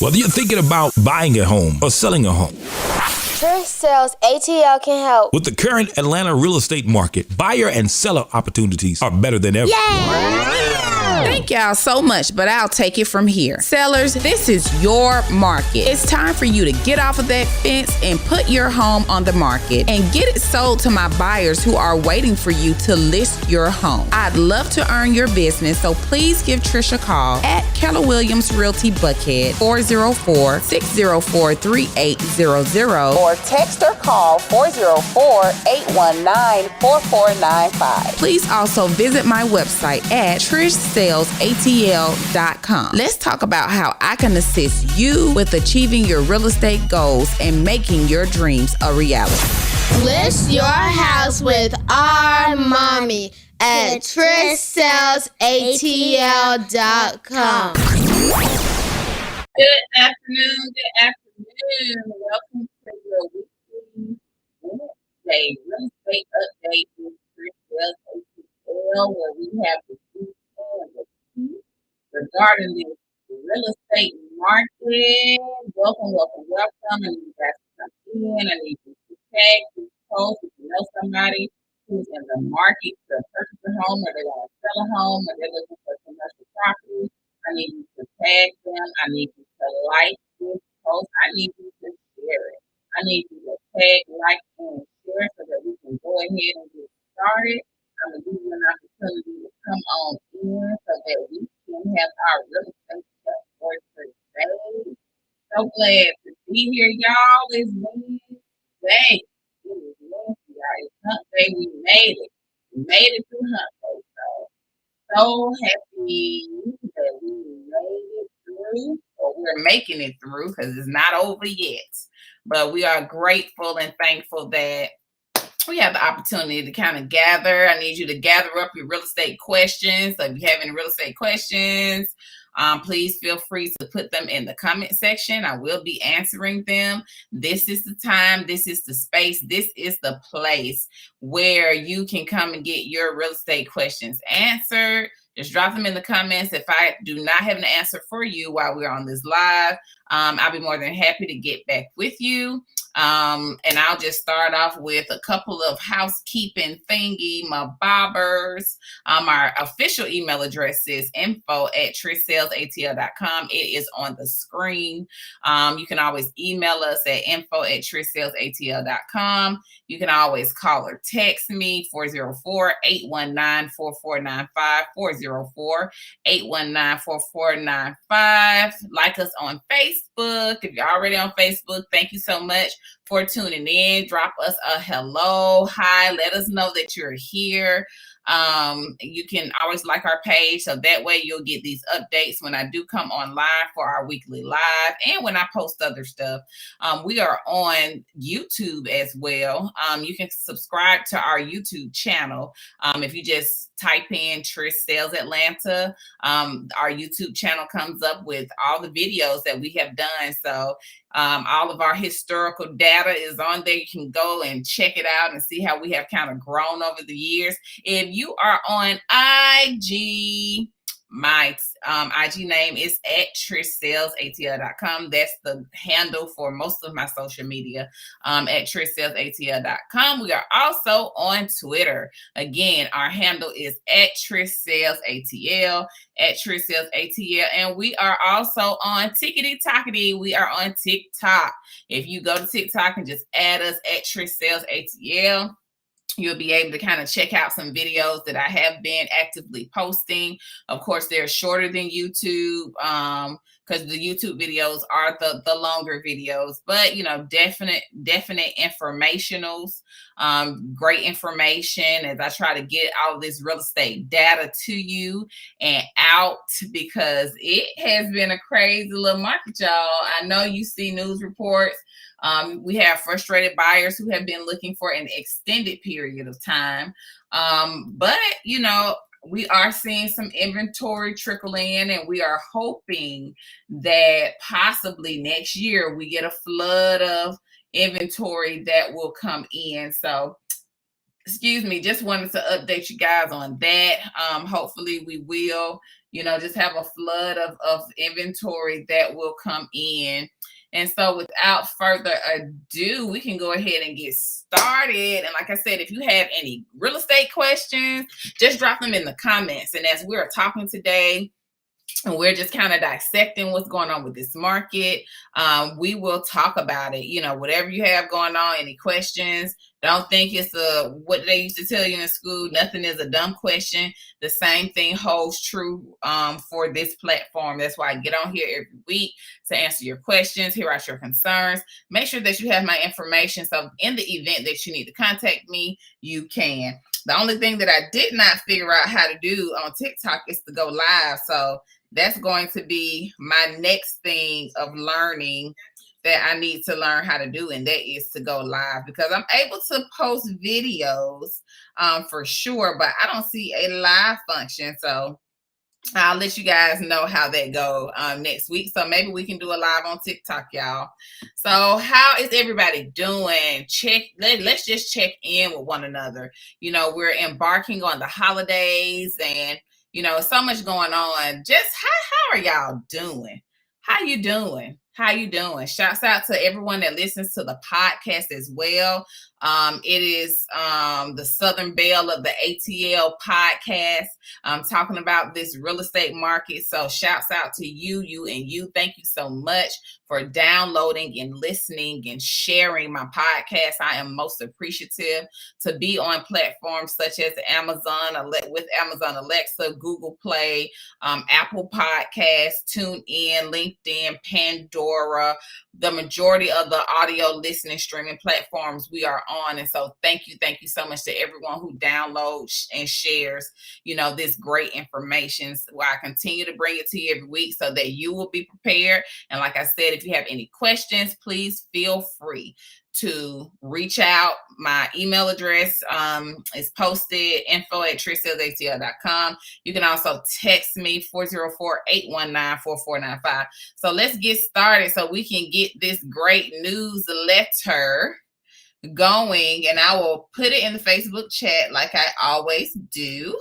Whether you're thinking about buying a home or selling a home, Trish Sells ATL can help. with the current Atlanta real estate market, buyer and seller opportunities are better than ever. Thank y'all so much, but I'll take it from here. Sellers, this is your market. It's time for you to get off of that fence and put your home on the market and get it sold to my buyers who are waiting for you to list your home. I'd love to earn your business, so please give Trish a call at Keller Williams Realty Buckhead, 404-604-3800, or text or call 404-819-4495. Please also visit my website at TrishSellsATL.com. Let's talk about how I can assist you with achieving your real estate goals and making your dreams a reality. List your house with our mommy at TrishSellsATL.com. Good afternoon. Welcome to your weekly Wednesday real estate update with Trish Sells ATL, where we have the truth and the tea regarding the real estate market. Welcome. And you guys come in. I need you to tag this post if you know somebody who's in the market to purchase a home, or they want to sell a home, or they're looking for commercial property. I need you to tag them. I need you to like this post. I need you to share it. I need you to tag, like, and share so that we can go ahead and get started. I'm going to give you an opportunity to come on in so that we can have our real estate stuff for today. So glad to be here, y'all. It's Wednesday. It is Wednesday, y'all. It's Hump Day. We made it. We made it through Hump Day. So happy that we made it through, or we're making it through, because it's not over yet. But we are grateful and thankful that we have the opportunity to kind of gather. I need you to gather up your real estate questions. So if you have any real estate questions, please feel free to put them in the comment section. I will be answering them. This is the time. This is the space. This is the place where you can come and get your real estate questions answered. Just drop them in the comments. If I do not have an answer for you while we're on this live, I'll be more than happy to get back with you. And I'll just start off with a couple of housekeeping my bobbers. Our official email address is info@TrishSellsATL.com. It is on the screen. You can always email us at info@TrishSellsATL.com. You can always call or text me, 404-819-4495, 404-819-4495. Like us on Facebook. If you're already on Facebook, thank you so much for tuning in. Drop us a hello, hi, let us know that you're here. You can always like our page, so that way you'll get these updates when I do come on live for our weekly live and when I post other stuff. We are on YouTube as well. You can subscribe to our YouTube channel. If you just type in Trish Sells Atlanta, our YouTube channel comes up with all the videos that we have done. So all of our historical data is on there. You can go and check it out and see how we have kind of grown over the years. If you are on IG, my IG name is at TrishSellsATL.com. That's the handle for most of my social media, at TrishSellsATL.com. We are also on Twitter. Again, our handle is at TrishSellsATL, at TrishSellsATL. And we are also on Tickety Tockety. We are on TikTok. If you go to TikTok and just add us at TrishSellsATL, you'll be able to kind of check out some videos that I have been actively posting. Of course, they're shorter than YouTube, because the YouTube videos are the longer videos, but definite informationals, great information as I try to get all of this real estate data to you and out, because it has been a crazy little market, y'all. I know you see news reports. We have frustrated buyers who have been looking for an extended period of time. But we are seeing some inventory trickle in, and we are hoping that possibly next year we get a flood of inventory that will come in. So just wanted to update you guys on that. Hopefully we will, just have a flood of inventory that will come in. And so without further ado, we can go ahead and get started. And like I said, if you have any real estate questions, just drop them in the comments. And as we're talking today, and we're just kind of dissecting what's going on with this market. We will talk about it. Whatever you have going on, any questions, don't think it's what they used to tell you in school. Nothing is a dumb question. The same thing holds true for this platform. That's why I get on here every week to answer your questions, hear out your concerns. Make sure that you have my information. So in the event that you need to contact me, you can. The only thing that I did not figure out how to do on TikTok is to go live. So that's going to be my next thing of learning that I need to learn how to do, and that is to go live, because I'm able to post videos for sure, but I don't see a live function. So I'll let you guys know how that go next week. So maybe we can do a live on TikTok, y'all. So how is everybody doing? Let's just check in with one another. We're embarking on the holidays, and so much going on. Just how are y'all doing? How you doing? Shouts out to everyone that listens to the podcast as well. It is the Southern Belle of the ATL podcast, talking about this real estate market. So shouts out to you. Thank you so much for downloading and listening and sharing my podcast. I am most appreciative to be on platforms such as Amazon, with Amazon Alexa, Google Play, Apple Podcasts, TuneIn, LinkedIn, Pandora, the majority of the audio listening streaming platforms we are on. And so thank you so much to everyone who downloads and shares, this great information. So I continue to bring it to you every week so that you will be prepared. And like I said, if you have any questions, please feel free to reach out. My email address is posted, info@TrishSellsATL.com. You can also text me 404-819-4495. So let's get started so we can get this great newsletter going, and I will put it in the Facebook chat like I always do.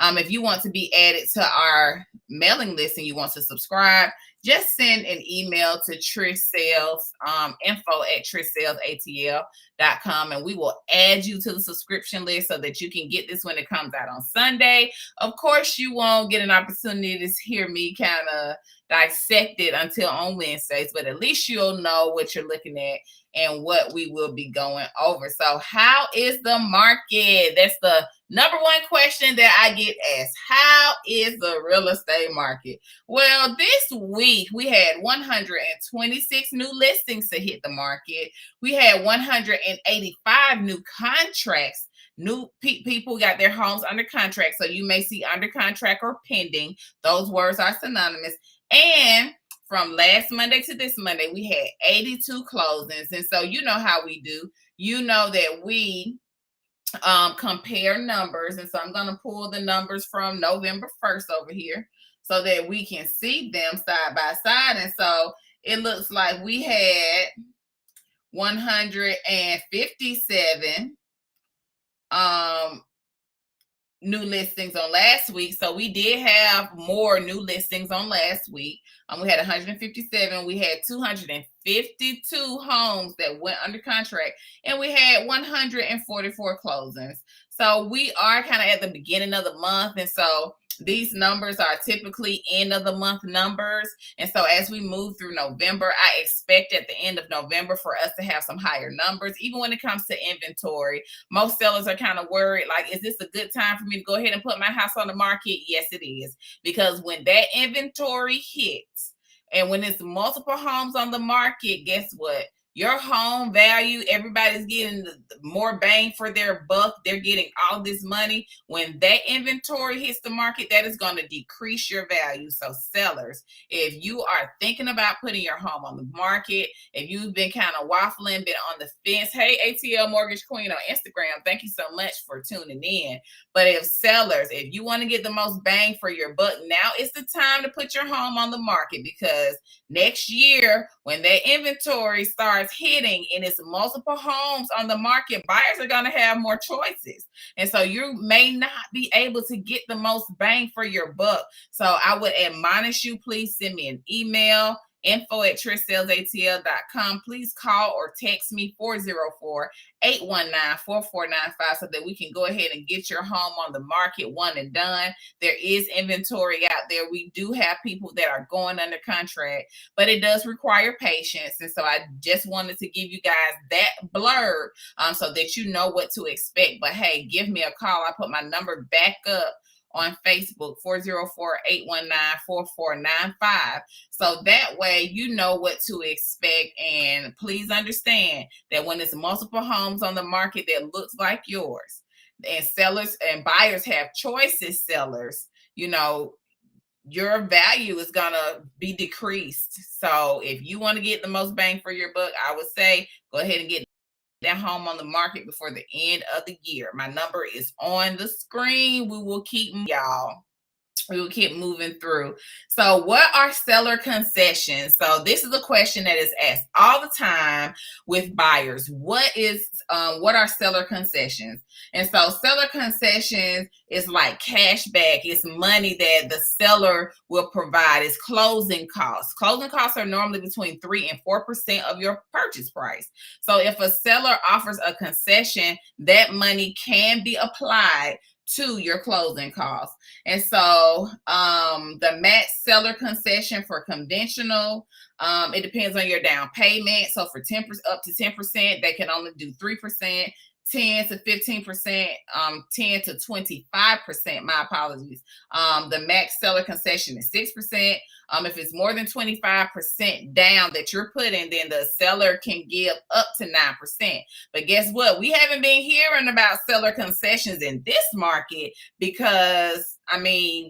If you want to be added to our mailing list and you want to subscribe, just send an email to Trish Sells, info@TrishSellsATL.com, and we will add you to the subscription list so that you can get this when it comes out on Sunday. Of course, you won't get an opportunity to hear me kind of dissect it until on Wednesdays, but at least you'll know what you're looking at and what we will be going over. So how is the market? That's the number one question that I get asked. How is the real estate market? Well, this week we had 126 new listings to hit the market. We had 185 new contracts. New people got their homes under contract. So you may see under contract or pending. Those words are synonymous. And from last Monday to this Monday, we had 82 closings. And so you know how we do. You know that we compare numbers. And so I'm going to pull the numbers from November 1st over here so that we can see them side by side. And so it looks like we had 157 new listings on last week. So we did have more new listings on last week. We had 157. We had 252 homes that went under contract, and we had 144 closings. So we are kind of at the beginning of the month, and so these numbers are typically end of the month numbers. And so as we move through November, I expect at the end of November for us to have some higher numbers. Even when it comes to inventory, most sellers are kind of worried, like, is this a good time for me to go ahead and put my house on the market? Yes, it is. Because when that inventory hits and when it's multiple homes on the market, guess what? Your home value, everybody's getting more bang for their buck. They're getting all this money. When that inventory hits the market, that is going to decrease your value. So sellers, if you are thinking about putting your home on the market, if you've been kind of waffling, been on the fence, hey, ATL Mortgage Queen on Instagram, thank you so much for tuning in. But if sellers, if you want to get the most bang for your buck, now is the time to put your home on the market, because next year, when that inventory starts starts hitting and it's multiple homes on the market, buyers are going to have more choices. And so you may not be able to get the most bang for your buck. So I would admonish you, please send me an email, info@TrishSellsATL.com. Please call or text me 404-819-4495 so that we can go ahead and get your home on the market, one and done. There is inventory out there. We do have people that are going under contract, but it does require patience. And so I just wanted to give you guys that blurb so that you know what to expect. But hey, give me a call. I put my number back up on Facebook, 404-819-4495. So that way you know what to expect. And please understand that when it's multiple homes on the market that looks like yours, and sellers and buyers have choices, sellers, your value is gonna be decreased. So if you want to get the most bang for your buck, I would say go ahead and get that home on the market before the end of the year. My number is on the screen. We will keep moving through. So what are seller concessions? So this is a question that is asked all the time with buyers. What are seller concessions? And so seller concessions is like cash back. It's money that the seller will provide. It's closing costs. Closing costs are normally between 3 and 4% of your purchase price. So if a seller offers a concession, that money can be applied to your closing costs. And so the max seller concession for conventional, it depends on your down payment. So for 10% up to 10%, they can only do 3%. 10 to 15%, 10 to 25%, my apologies. The max seller concession is 6%. If it's more than 25% down that you're putting, then the seller can give up to 9%. But guess what? We haven't been hearing about seller concessions in this market because,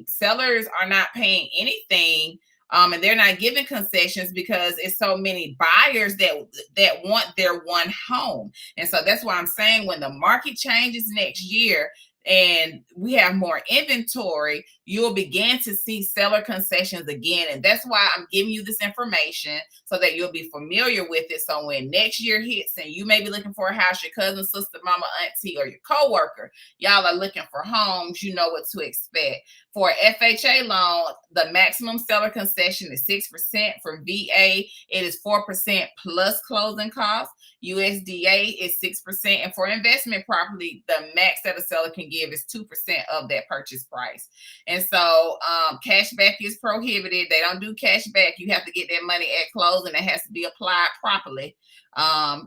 sellers are not paying anything. And they're not giving concessions because it's so many buyers that want their one home. And so that's why I'm saying when the market changes next year and we have more inventory, you'll begin to see seller concessions again. And that's why I'm giving you this information so that you'll be familiar with it. So when next year hits and you may be looking for a house, your cousin, sister, mama, auntie, or your coworker, y'all are looking for homes, you know what to expect. For FHA loan, the maximum seller concession is 6%. For VA, it is 4% plus closing costs. USDA is 6%. And for investment property, the max that a seller can give is 2% of that purchase price. And so cash back is prohibited. They don't do cash back. You have to get that money at closing. It has to be applied properly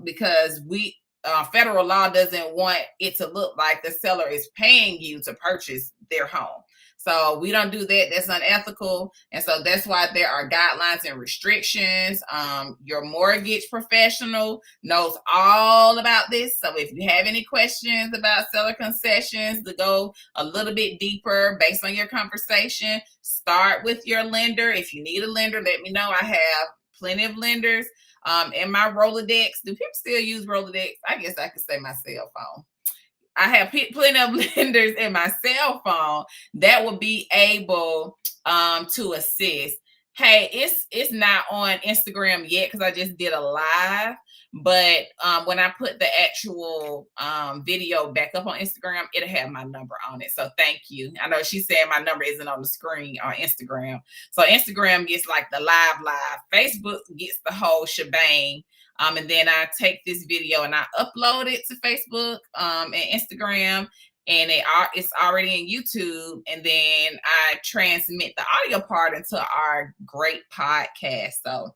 because federal law doesn't want it to look like the seller is paying you to purchase their home. So we don't do that. That's unethical. And so that's why there are guidelines and restrictions. Your mortgage professional knows all about this. So if you have any questions about seller concessions to go a little bit deeper based on your conversation, start with your lender. If you need a lender, let me know. I have plenty of lenders in my Rolodex. Do people still use Rolodex? I guess I could say my cell phone. I have plenty of lenders in my cell phone that will be able to assist. Hey, it's not on Instagram yet because I just did a live. But when I put the actual video back up on Instagram, it'll have my number on it. So thank you. I know she's saying my number isn't on the screen on Instagram. So Instagram gets like the live. Facebook gets the whole shebang. And then I take this video and I upload it to Facebook and Instagram, and it's already in YouTube. And then I transmit the audio part into our great podcast. So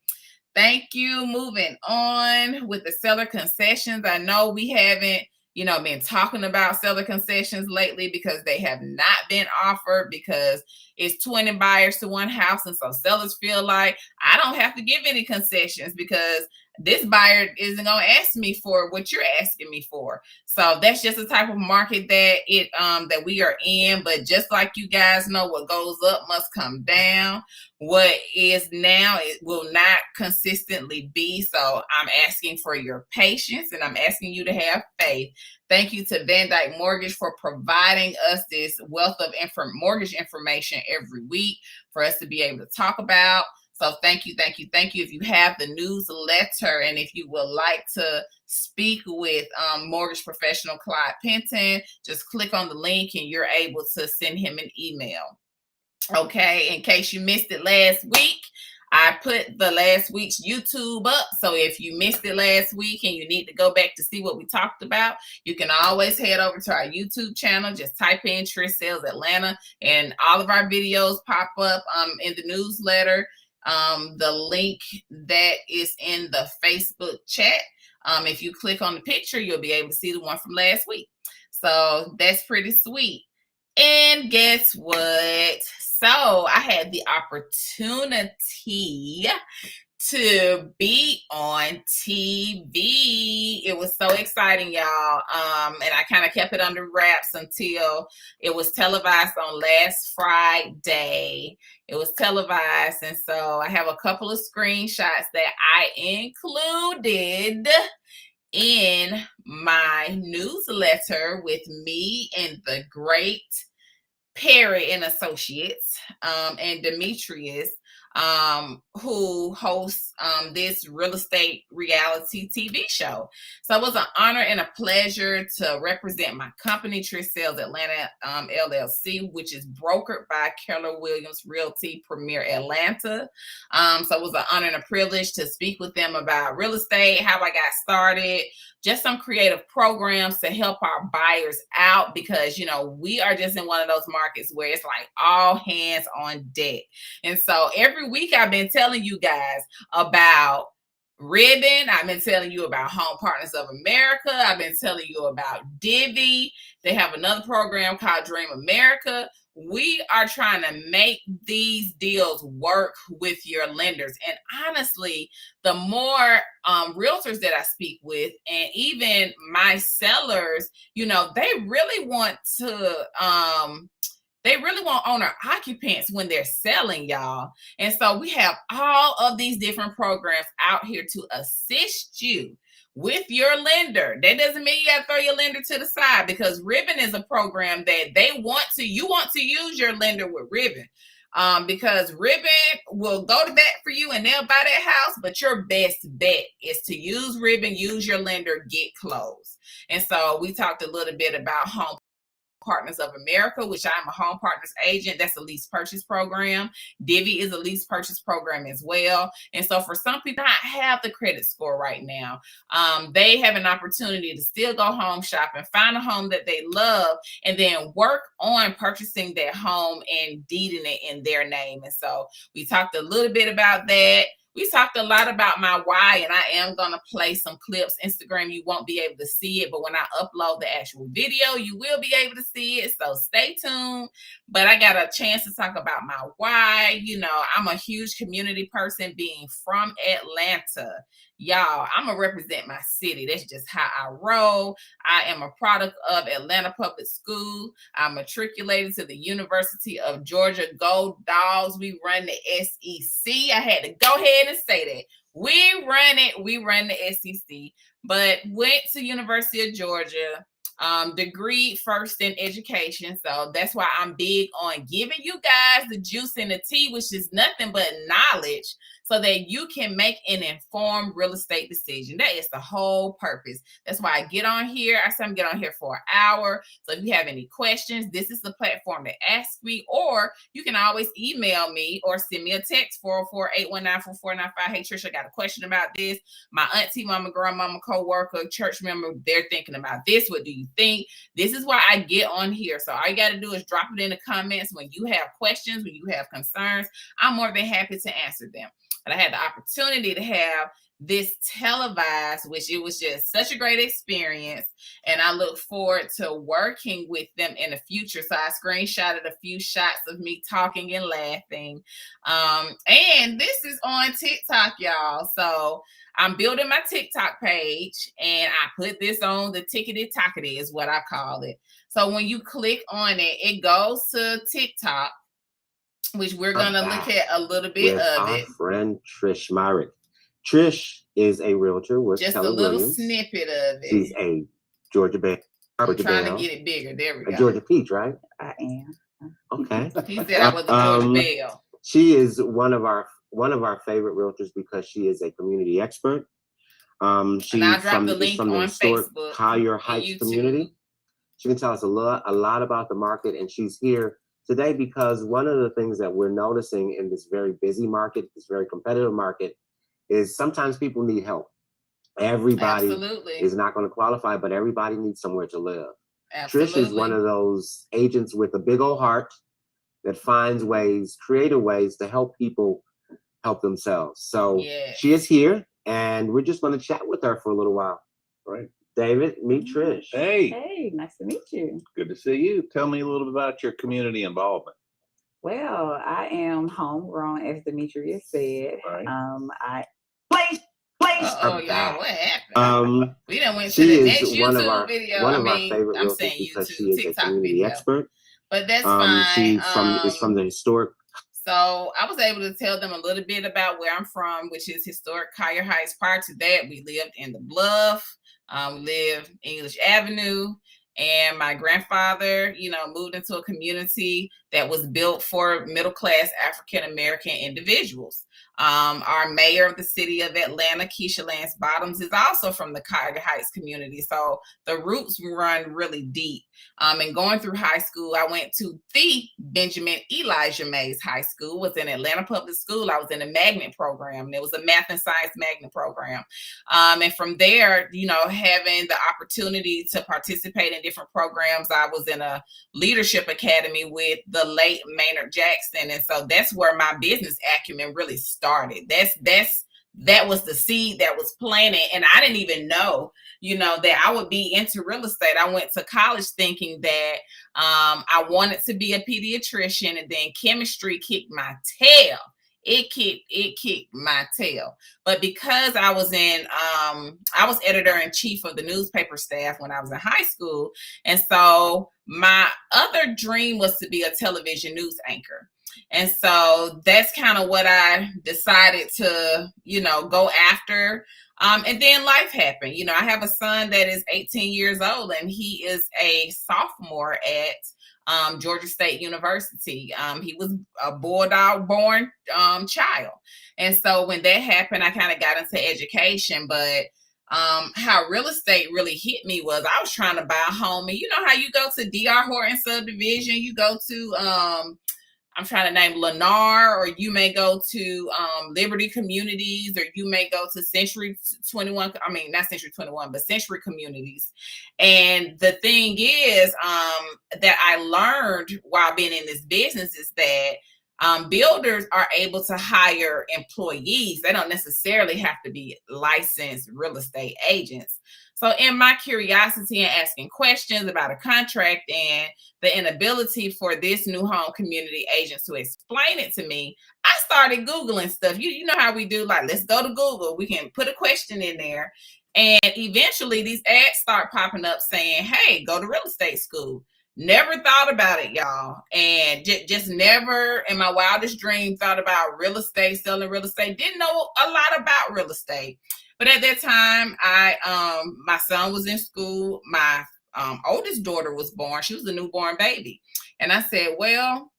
thank you. Moving on with the seller concessions. I know we haven't, been talking about seller concessions lately because they have not been offered because it's 20 buyers to one house. And so sellers feel like I don't have to give any concessions because this buyer isn't going to ask me for what you're asking me for. So that's just the type of market that we are in. But just like you guys know, what goes up must come down. What is now, it will not consistently be. So I'm asking for your patience and I'm asking you to have faith. Thank you to Van Dyke Mortgage for providing us this wealth of mortgage information every week for us to be able to talk about. So thank you. If you have the newsletter and if you would like to speak with mortgage professional Clyde Penton, just click on the link and you're able to send him an email. Okay, in case you missed it last week, I put the last week's YouTube up. So if you missed it last week and you need to go back to see what we talked about, you can always head over to our YouTube channel. Just type in Trish Sells Atlanta and all of our videos pop up in the newsletter. The link that is in the Facebook chat. If you click on the picture, you'll be able to see the one from last week. So that's pretty sweet. And guess what? So I had the opportunity to be on TV. It was so exciting, y'all. And I kind of kept it under wraps until it was televised on last Friday. It was televised. And so I have a couple of screenshots that I included in my newsletter with me and the great Perry and Associates and Demetrius, who hosts this real estate reality TV show. So it was an honor and a pleasure to represent my company, Trish Sells Atlanta LLC, which is brokered by Keller Williams Realty Premier Atlanta. So it was an honor and a privilege to speak with them about real estate, how I got started, just some creative programs to help our buyers out, because, you know, we are just in one of those markets where it's like all hands on deck. And so every week I've been telling you guys about Ribbon. I've been telling you about Home Partners of America. I've been telling you about Divvy. They have another program called Dream America. We are trying to make these deals work with your lenders. And honestly, the more realtors that I speak with, and even my sellers, you know, they really want owner occupants when they're selling, y'all. And so we have all of these different programs out here to assist you with your lender. That doesn't mean you got to throw your lender to the side, because Ribbon is a program that you want to use your lender with Ribbon. Because Ribbon will go to bat for you and they'll buy that house, but your best bet is to use Ribbon, use your lender, get closed. And so we talked a little bit about Home Partners of America, which I'm a Home Partners agent. That's a lease purchase program. Divvy is a lease purchase program as well. And so for some people not have the credit score right now, they have an opportunity to still go home shopping, find a home that they love, and then work on purchasing that home and deeding it in their name. And so we talked a little bit about that. We talked a lot about my why, and I am going to play some clips. Instagram, you won't be able to see it, but when I upload the actual video, you will be able to see it. So stay tuned. But I got a chance to talk about my why. You know, I'm a huge community person, being from Atlanta. Y'all, I'm going to represent my city. That's just how I roll. I am a product of Atlanta Public School. I'm matriculated to the University of Georgia. Go Dogs. We run the SEC. I had to go ahead and say that. We run it. We run the SEC. But went to University of Georgia. Degree first in education. So that's why I'm big on giving you guys the juice and the tea, which is nothing but knowledge, so that you can make an informed real estate decision. That is the whole purpose. That's why I get on here. I say I'm get on here for an hour. So if you have any questions, this is the platform to ask me, or you can always email me or send me a text, 404-819-4495. Hey, Trish, I got a question about this. My auntie, mama, grandmama, co-worker, church member, they're thinking about this. What do you think? This is why I get on here. So all you got to do is drop it in the comments when you have questions, when you have concerns. I'm more than happy to answer them. But I had the opportunity to have this televised, which it was just such a great experience. And I look forward to working with them in the future. So I screenshotted a few shots of me talking and laughing. And this is on TikTok, y'all. So I'm building my TikTok page, and I put this on the tickety-tockety is what I call it. So when you click on it, it goes to TikTok, which we're going to look at a little bit of it. Our friend Trish Myrick. Trish is a realtor with just Keller a little Williams. Snippet of it. She's a Georgia Belle. I'm trying to get it bigger. There we go. A Georgia Peach, right? I am. Okay. He said I was a Georgia Belle. She is one of our one of our favorite realtors because she is a community expert. She's I'll drop the is link from the on historic Facebook Collier and Heights YouTube. community. She can tell us a lot about the market, and she's here today because one of the things that we're noticing in this very busy market, this very competitive market, is sometimes people need help. Everybody is not going to qualify, but everybody needs somewhere to live. Absolutely. Trish is one of those agents with a big old heart that finds ways, creative ways to help people help themselves. So she is here, and we're just going to chat with her for a little while. Right. David, meet Trish. Hey. Hey, nice to meet you. Good to see you. Tell me a little bit about your community involvement. Well, I am homegrown, as Demetrius said. Right. Oh, y'all, what happened? We done went to She the is next one of YouTube our video. one of our favorite I'm realtors saying because YouTube, she is TikTok a community video. expert. But that's fine. She is from the historic. So I was able to tell them a little bit about where I'm from, which is historic Collier Heights. Prior to that, we lived in the Bluff. We lived English Avenue. And my grandfather, moved into a community that was built for middle-class African-American individuals. Our mayor of the city of Atlanta, Keisha Lance Bottoms, is also from the Collier Heights community. So the roots run really deep. And going through high school, I went to the Benjamin Elijah Mays High School. Was in Atlanta Public School. I was in a magnet program. And it was a math and science magnet program. And from there, having the opportunity to participate in different programs, I was in a leadership academy with the late Maynard Jackson. And so that's where my business acumen really started. That was the seed that was planted. And I didn't even know, that I would be into real estate. I went to college thinking that I wanted to be a pediatrician, and then chemistry kicked my tail. It kicked my tail. But because I was I was editor-in-chief of the newspaper staff when I was in high school. And so my other dream was to be a television news anchor. And so that's kind of what I decided to, go after. And then life happened. I have a son that is 18 years old, and he is a sophomore at Georgia State University. He was a Bulldog born child. And so when that happened, I kind of got into education. But how real estate really hit me was I was trying to buy a home. And you know how you go to D.R. Horton subdivision, you go to I'm trying to name Lennar, or you may go to Liberty Communities, or you may go to Century 21. I mean, not Century 21, but Century Communities. And the thing is that I learned while being in this business is that builders are able to hire employees. They don't necessarily have to be licensed real estate agents. So in my curiosity and asking questions about a contract and the inability for this new home community agent to explain it to me, I started Googling stuff. You know how we do, like, let's go to Google. We can put a question in there. And eventually these ads start popping up saying, hey, go to real estate school. Never thought about it, y'all. And just never in my wildest dream thought about real estate, selling real estate. Didn't know a lot about real estate. But at that time, my son was in school. My oldest daughter was born. She was a newborn baby. And I said, well,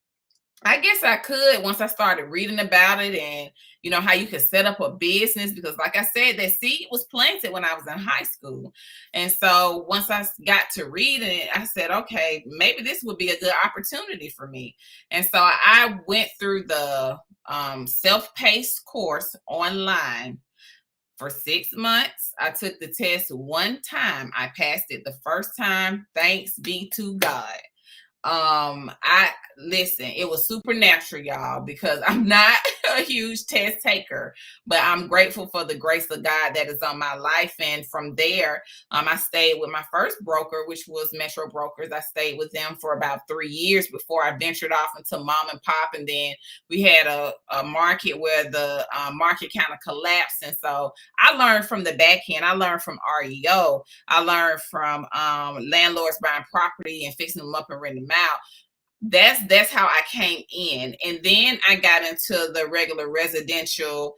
I guess I could once I started reading about it and, how you could set up a business. Because like I said, that seed was planted when I was in high school. And so once I got to reading it, I said, okay, maybe this would be a good opportunity for me. And so I went through the self-paced course online. For 6 months, I took the test one time. I passed it the first time. Thanks be to God. It was supernatural, y'all, because I'm not a huge test taker, but I'm grateful for the grace of God that is on my life. And from there, I stayed with my first broker, which was Metro Brokers. I stayed with them for about 3 years before I ventured off into mom and pop. And then we had a market where the market kind of collapsed. And so I learned from the back end. I learned from REO. I learned from landlords buying property and fixing them up and renting them out. That's how I came in. And then I got into the regular residential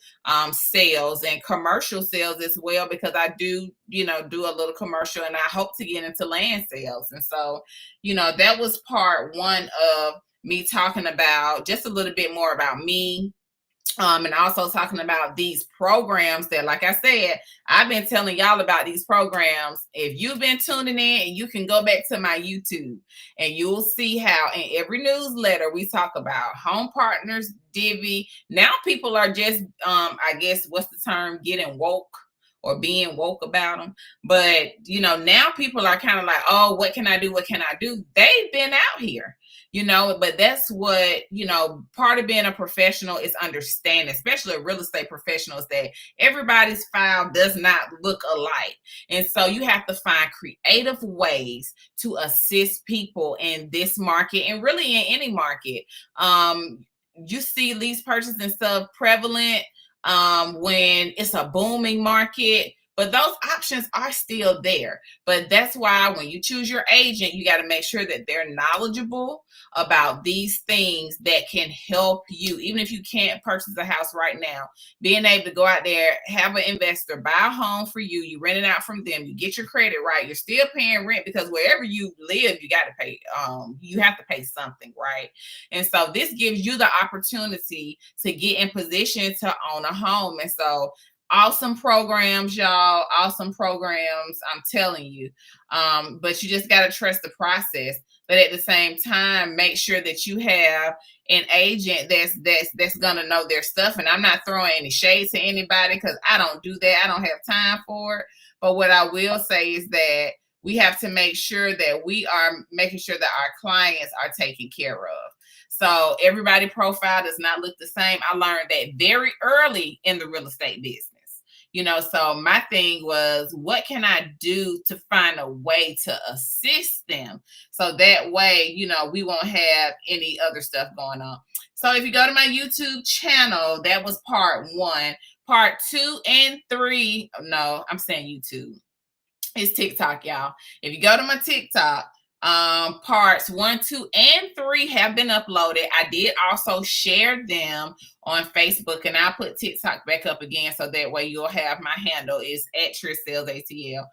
sales and commercial sales as well, because I do a little commercial, and I hope to get into land sales. And so, that was part one of me talking about just a little bit more about me, And also talking about these programs that, like I said, I've been telling y'all about these programs. If you've been tuning in, and you can go back to my YouTube and you'll see how in every newsletter we talk about home partners, divvy. Now people are just, I guess, what's the term, getting woke or being woke about them. But, you know, now people are kind of like, oh, what can I do? What can I do? They've been out here. You know, but that's what, you know, part of being a professional is understanding, especially a real estate professional, is that everybody's file does not look alike. And so you have to find creative ways to assist people in this market and really in any market. You see lease purchase and stuff prevalent when it's a booming market. But those options are still there. But that's why when you choose your agent, you got to make sure that they're knowledgeable about these things that can help you. Even if you can't purchase a house right now, being able to go out there, have an investor buy a home for you, you rent it out from them, you get your credit right, you're still paying rent, because wherever you live, you got to pay, you have to pay something, right? And so this gives you the opportunity to get in position to own a home. And so awesome programs, y'all. Awesome programs, I'm telling you. But you just got to trust the process. But at the same time, make sure that you have an agent that's gonna know their stuff. And I'm not throwing any shade to anybody, because I don't do that. I don't have time for it. But what I will say is that we have to make sure that we are making sure that our clients are taken care of. So everybody profile does not look the same. I learned that very early in the real estate business. You know, so my thing was, what can I do to find a way to assist them? So that way, you know, we won't have any other stuff going on. So if you go to my YouTube channel, that was part 1. Part 2 and 3, no, I'm saying YouTube. It's TikTok, y'all. If you go to my TikTok, parts 1, 2, and 3 have been uploaded. I did also share them on Facebook, and I'll put TikTok back up again, so that way you'll have my handle is at Trish Sells ATL.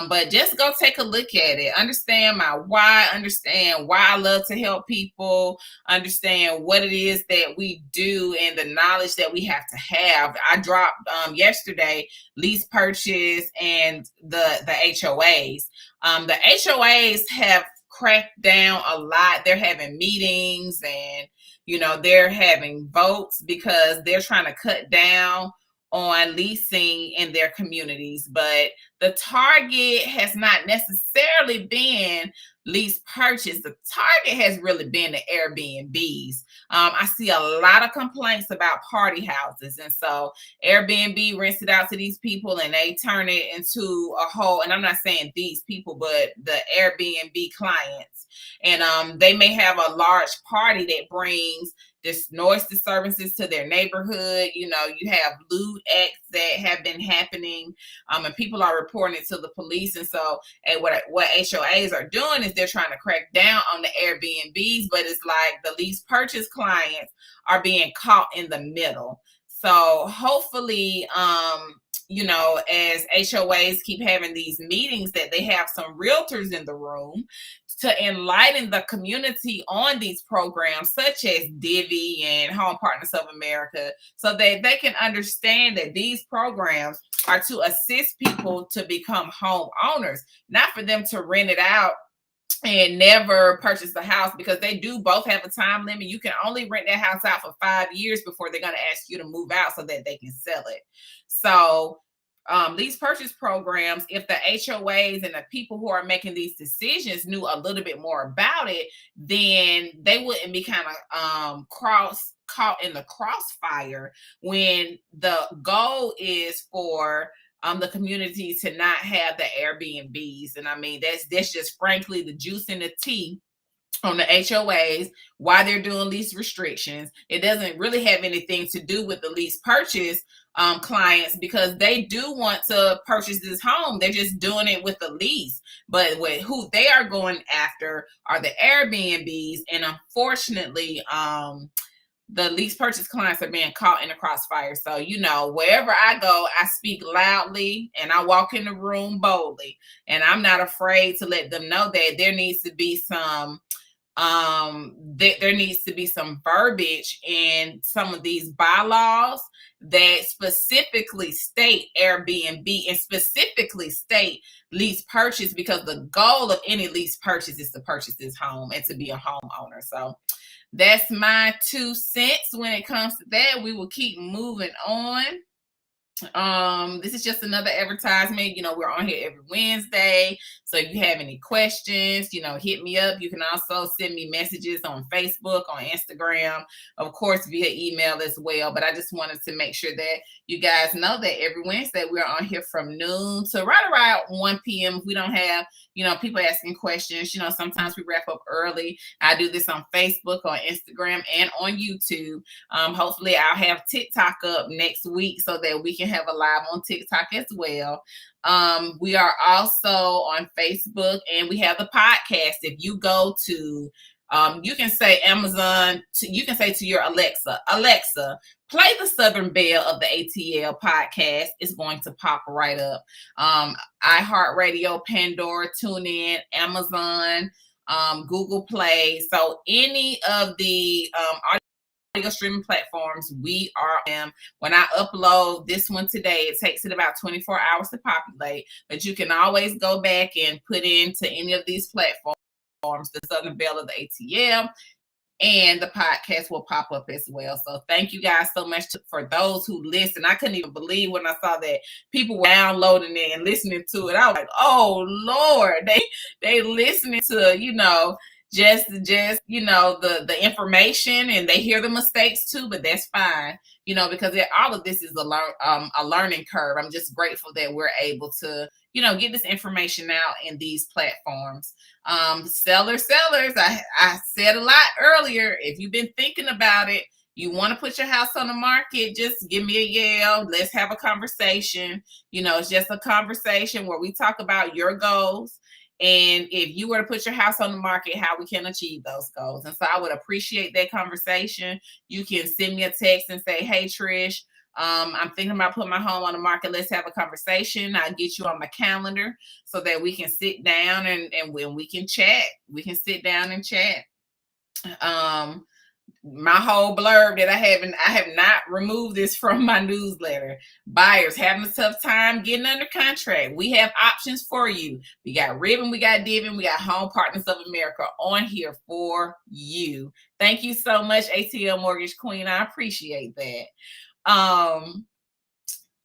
But just go take a look at it. Understand my why. Understand why I love to help people. Understand what it is that we do and the knowledge that we have to have. I dropped yesterday lease purchase and the HOAs. The HOAs have cracked down a lot. They're having meetings, and you know, they're having votes because they're trying to cut down on leasing in their communities. But the target has not necessarily been lease purchase. The target has really been the Airbnbs. I see a lot of complaints about party houses. And so Airbnb rents it out to these people and they turn it into a whole, and I'm not saying these people, but the Airbnb clients. And they may have a large party that brings this noise disturbances to their neighborhood. You know, you have lewd acts that have been happening, and people are reporting it to the police. And so what HOAs are doing is they're trying to crack down on the Airbnbs, but it's like the lease purchase clients are being caught in the middle. So hopefully, you know, as HOAs keep having these meetings, that they have some realtors in the room to enlighten the community on these programs such as Divvy and Home Partners of America, so that they can understand that these programs are to assist people to become home owners, not for them to rent it out and never purchase the house, because they do both have a time limit. You can only rent that house out for 5 years before they're going to ask you to move out so that they can sell it. So these purchase programs, if the HOAs and the people who are making these decisions knew a little bit more about it, then they wouldn't be kind of caught in the crossfire, when the goal is for the community to not have the Airbnbs. And I mean, that's just frankly the juice in the tea on the HOAs, why they're doing lease restrictions. It doesn't really have anything to do with the lease purchase clients, because they do want to purchase this home. They're just doing it with the lease. But who they are going after are the Airbnbs. And unfortunately, the lease purchase clients are being caught in the crossfire. So, you know, wherever I go, I speak loudly and I walk in the room boldly. And I'm not afraid to let them know that there needs to be some there needs to be some verbiage in some of these bylaws that specifically state Airbnb and specifically state lease purchase, because the goal of any lease purchase is to purchase this home and to be a homeowner. So that's my 2 cents when it comes to that. We will keep moving on. This is just another advertisement. We're on here every Wednesday. So if you have any questions, hit me up. You can also send me messages on Facebook, on Instagram, of course, via email as well. But I just wanted to make sure that you guys know that every Wednesday we're on here from noon to right around 1 p.m. If we don't have, people asking questions, sometimes we wrap up early. I do this on Facebook, on Instagram, and on YouTube. Hopefully I'll have TikTok up next week so that we can have a live on TikTok as well. We are also on Facebook, and we have the podcast. If you go to, you can say Amazon, you can say to your Alexa, play the Southern Belle of the ATL podcast. It's going to pop right up. iHeartRadio, Pandora, TuneIn, Amazon, Google Play. So any of the audio streaming platforms, we are on. When I upload this one today, it takes it about 24 hours to populate, but you can always go back and put into any of these platforms, the Southern Belle of the ATL, and the podcast will pop up as well. So thank you guys so much for those who listen. I couldn't even believe when I saw that people were downloading it and listening to it. I was like, oh Lord, they listening to, just the information, and they hear the mistakes too, but that's fine, because all of this is a learning curve. I'm just grateful that we're able to, get this information out in these platforms. Sellers, I said a lot earlier. If you've been thinking about it, you want to put your house on the market, just give me a yell. Let's have a conversation. It's just a conversation where we talk about your goals. And if you were to put your house on the market, how we can achieve those goals. And so I would appreciate that conversation. You can send me a text and say, hey, Trish, I'm thinking about putting my home on the market. Let's have a conversation. I'll get you on my calendar so that we can sit down and when we can chat, we can sit down and chat. My whole blurb that I have not removed this from my newsletter. Buyers having a tough time getting under contract. We have options for you. We got Ribbon, we got Divin, we got Home Partners of America on here for you. Thank you so much, ATL Mortgage Queen. I appreciate that.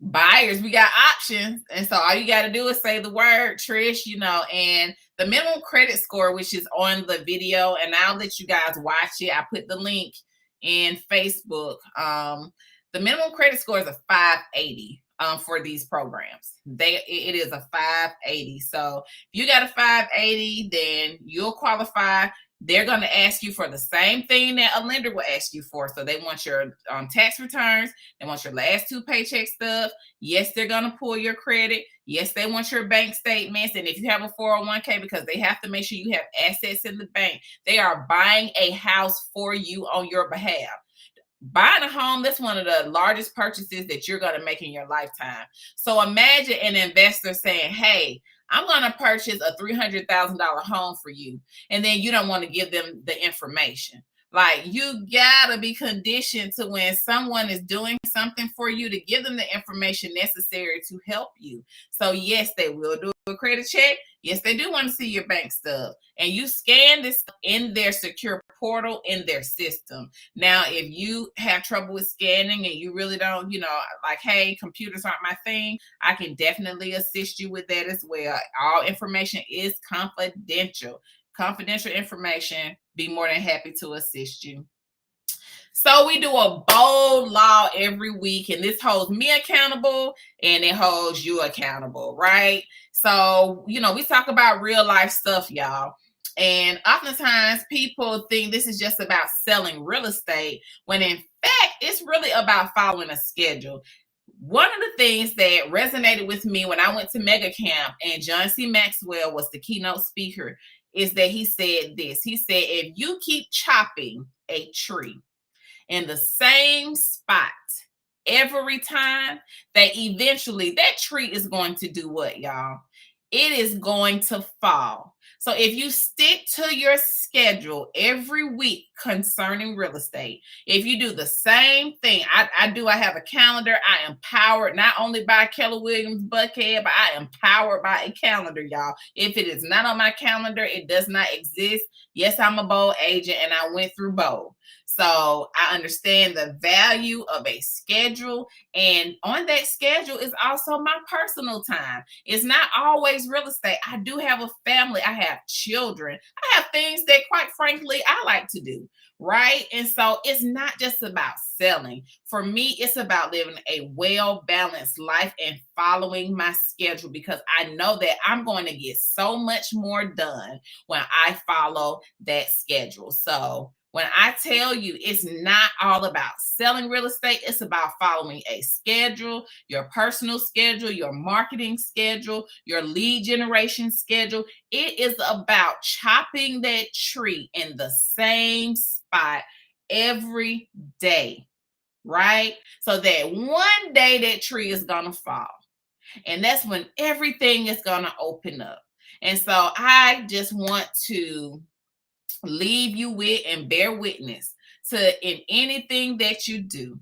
Buyers, we got options. And so all you got to do is say the word, Trish, and the minimum credit score, which is on the video, and I'll let you guys watch it. I put the link in Facebook. The minimum credit score is a 580 for these programs. It is a 580. So if you got a 580, then you'll qualify. They're going to ask you for the same thing that a lender will ask you for. So they want your tax returns. They want your last 2 paycheck stuff. Yes, they're going to pull your credit. Yes, they want your bank statements. And if you have a 401k, because they have to make sure you have assets in the bank, they are buying a house for you on your behalf. Buying a home, that's one of the largest purchases that you're going to make in your lifetime. So imagine an investor saying, hey, I'm going to purchase a $300,000 home for you. And then you don't want to give them the information. Like, you got to be conditioned to when someone is doing something for you to give them the information necessary to help you. So yes, they will do a credit check. Yes, they do want to see your bank stuff. And you scan this in their secure portal in their system. Now, if you have trouble with scanning and you really don't, like, hey, computers aren't my thing, I can definitely assist you with that as well. All information is confidential. Confidential information. Be more than happy to assist you. So we do a bold law every week, and this holds me accountable and it holds you accountable, right? So, we talk about real life stuff, y'all. And oftentimes people think this is just about selling real estate, when in fact, it's really about following a schedule. One of the things that resonated with me when I went to Mega Camp and John C. Maxwell was the keynote speaker is that he said this. He said, if you keep chopping a tree in the same spot every time, that eventually that tree is going to do what, y'all? It is going to fall. So if you stick to your schedule every week concerning real estate, if you do the same thing, I have a calendar. I am powered not only by Keller Williams Buckhead, but I am powered by a calendar, y'all. If it is not on my calendar, it does not exist. Yes, I'm a bold agent and I went through bold. So I understand the value of a schedule, and on that schedule is also my personal time. It's not always real estate. I do have a family. I have children. I have things that, quite frankly, I like to do, right? And so it's not just about selling. For me, it's about living a well-balanced life and following my schedule, because I know that I'm going to get so much more done when I follow that schedule. So when I tell you it's not all about selling real estate, it's about following a schedule, your personal schedule, your marketing schedule, your lead generation schedule. It is about chopping that tree in the same spot every day, right? So that one day that tree is going to fall. And that's when everything is going to open up. And so I just want to leave you with and bear witness to, in anything that you do,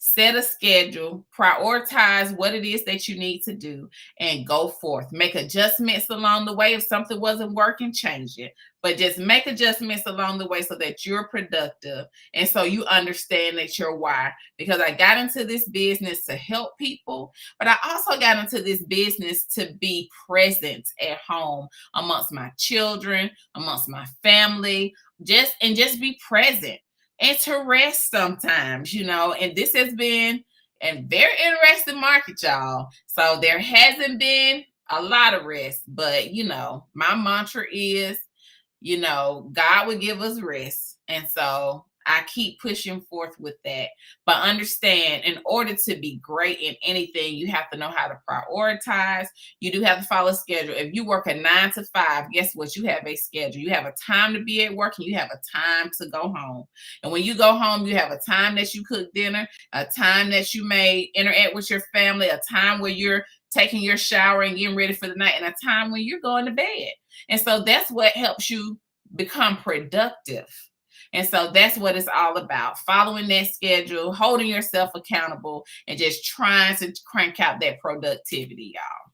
set a schedule, prioritize what it is that you need to do, and go forth. Make adjustments along the way. If something wasn't working, change it. But just make adjustments along the way so that you're productive and so you understand that your why. Because I got into this business to help people, but I also got into this business to be present at home amongst my children, amongst my family, just be present. And to rest sometimes, and this has been a very interesting market, y'all. So there hasn't been a lot of rest, but my mantra is, God would give us rest. And so I keep pushing forth with that. But understand, in order to be great in anything, you have to know how to prioritize. You do have to follow a schedule. If you work a 9 to 5, guess what? You have a schedule. You have a time to be at work and you have a time to go home. And when you go home, you have a time that you cook dinner, a time that you may interact with your family, a time where you're taking your shower and getting ready for the night, and a time when you're going to bed. And so that's what helps you become productive. And so that's what it's all about. Following that schedule, holding yourself accountable, and just trying to crank out that productivity, y'all.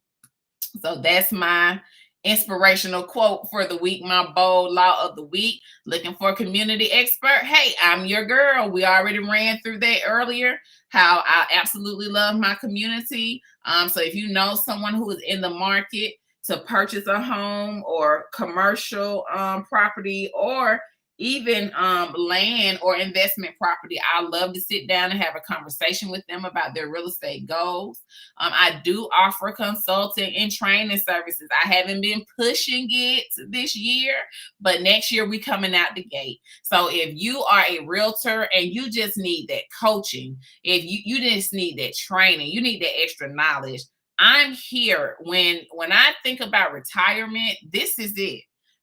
So that's my inspirational quote for the week, my bold law of the week. Looking for a community expert? Hey, I'm your girl. We already ran through that earlier, how I absolutely love my community. So if you know someone who is in the market to purchase a home or commercial property, or even land or investment property, I love to sit down and have a conversation with them about their real estate goals. I do offer consulting and training services. I haven't been pushing it this year, but next year we coming out the gate. So if you are a realtor and you just need that coaching, if you just need that training, you need that extra knowledge, I'm here. When I think about retirement, this is it.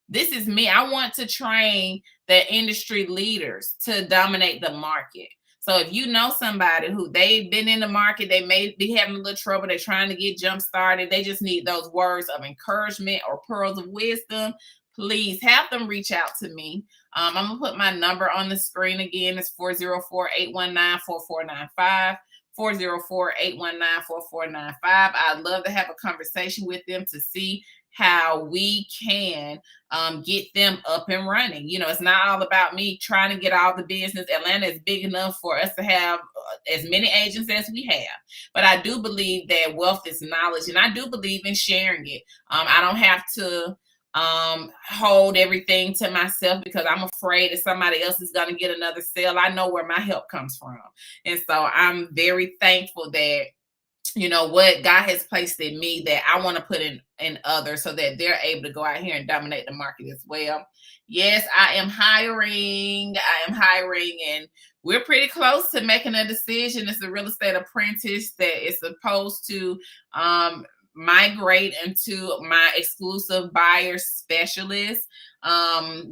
This is me. I want to train the industry leaders to dominate the market. So if you know somebody who they've been in the market, they may be having a little trouble, they're trying to get jump started, they just need those words of encouragement or pearls of wisdom, please have them reach out to me. I'm going to put my number on the screen again. It's 404-819-4495. 404-819-4495. I'd love to have a conversation with them to see how we can get them up and running. It's not all about me trying to get all the business. Atlanta is big enough for us to have as many agents as we have. But I do believe that wealth is knowledge, and I do believe in sharing it. I don't have to hold everything to myself because I'm afraid that somebody else is going to get another sale. I know where my help comes from. And so I'm very thankful that what God has placed in me that I want to put in others so that they're able to go out here and dominate the market as well. Yes, I am hiring, and we're pretty close to making a decision. It's a real estate apprentice that is supposed to migrate into my exclusive buyer specialist.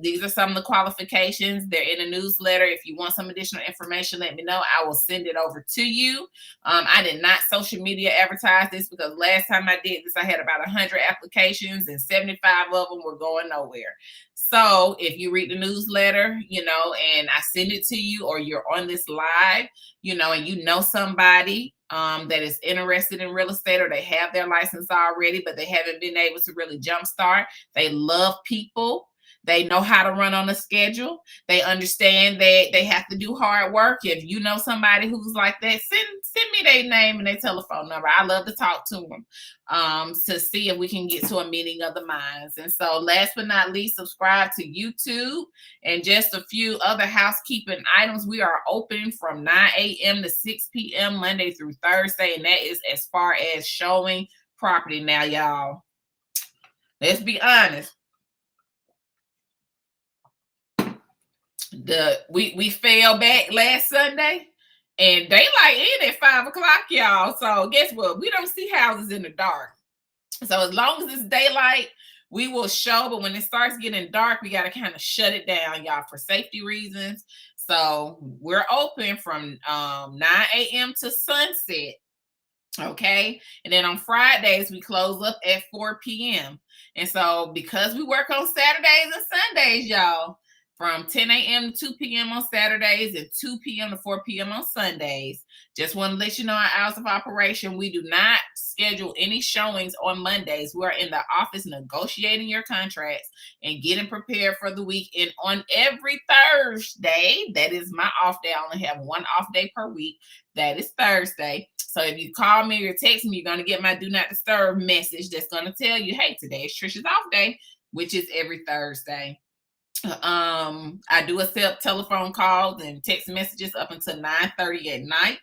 These are some of the qualifications. They're in a newsletter. If you want some additional information, let me know. I will send it over to you. I did not social media advertise this because last time I did this, I had about 100 applications and 75 of them were going nowhere. So if you read the newsletter, and I send it to you, or you're on this live, and you know somebody that is interested in real estate, or they have their license already, but they haven't been able to really jumpstart. They love people. They know how to run on a schedule. They understand that they have to do hard work. If you know somebody who's like that, send me their name and their telephone number. I love to talk to them to see if we can get to a meeting of the minds. And so last but not least, subscribe to YouTube. And just a few other housekeeping items. We are open from 9 a.m. to 6 p.m. Monday through Thursday. And that is as far as showing property. Now, y'all, let's be honest. We fell back last Sunday, and daylight in at 5 o'clock, y'all. So guess what? We don't see houses in the dark. So as long as it's daylight, we will show. But when it starts getting dark, we got to kind of shut it down, y'all, for safety reasons. So we're open from 9 a.m. to sunset. Okay. And then on Fridays, we close up at 4 p.m. And so because we work on Saturdays and Sundays, y'all, from 10 a.m. to 2 p.m. on Saturdays and 2 p.m. to 4 p.m. on Sundays. Just want to let you know our hours of operation. We do not schedule any showings on Mondays. We're in the office negotiating your contracts and getting prepared for the week. And on every Thursday, that is my off day. I only have one off day per week. That is Thursday. So if you call me or text me, you're going to get my do not disturb message that's going to tell you, hey, today is Trish's off day, which is every Thursday. I do accept telephone calls and text messages up until 9:30 at night.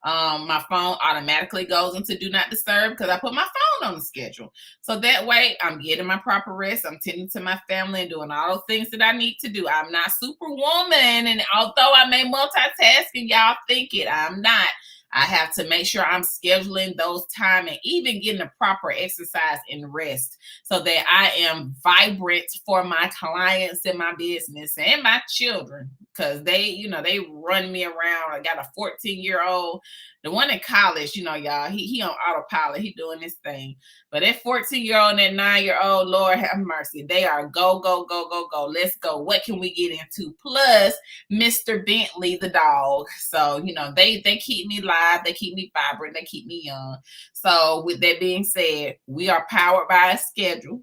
My phone automatically goes into do not disturb because I put my phone on the schedule. So that way I'm getting my proper rest. I'm tending to my family and doing all those things that I need to do. I'm not superwoman. And although I may multitask and y'all think it, I'm not. I have to make sure I'm scheduling those time and even getting the proper exercise and rest so that I am vibrant for my clients and my business and my children. Because they run me around. I got a 14-year-old, the one in college, y'all, he on autopilot. He doing this thing. But that 14-year-old and that 9-year-old, Lord have mercy. They are go, go, go, go, go. Let's go. What can we get into? Plus Mr. Bentley, the dog. So, they keep me live. They keep me vibrant. They keep me young. So with that being said, we are powered by a schedule.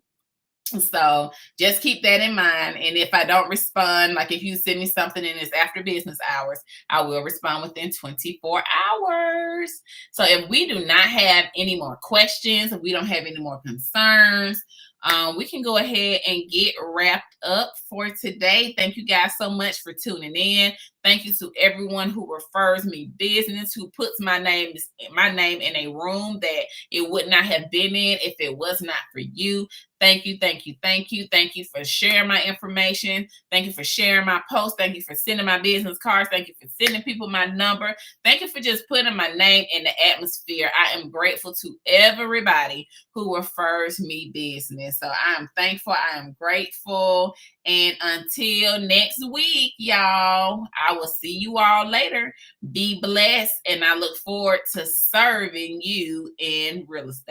So just keep that in mind. And if I don't respond, like if you send me something and it's after business hours, I will respond within 24 hours. So if we do not have any more questions, if we don't have any more concerns, we can go ahead and get wrapped up for today. Thank you guys so much for tuning in. Thank you to everyone who refers me business, who puts my name in a room that it would not have been in if it was not for you. Thank you, thank you, thank you. Thank you for sharing my information. Thank you for sharing my posts. Thank you for sending my business cards. Thank you for sending people my number. Thank you for just putting my name in the atmosphere. I am grateful to everybody who refers me business. So I am thankful. I am grateful. And until next week, y'all, I will see you all later. Be blessed. And I look forward to serving you in real estate.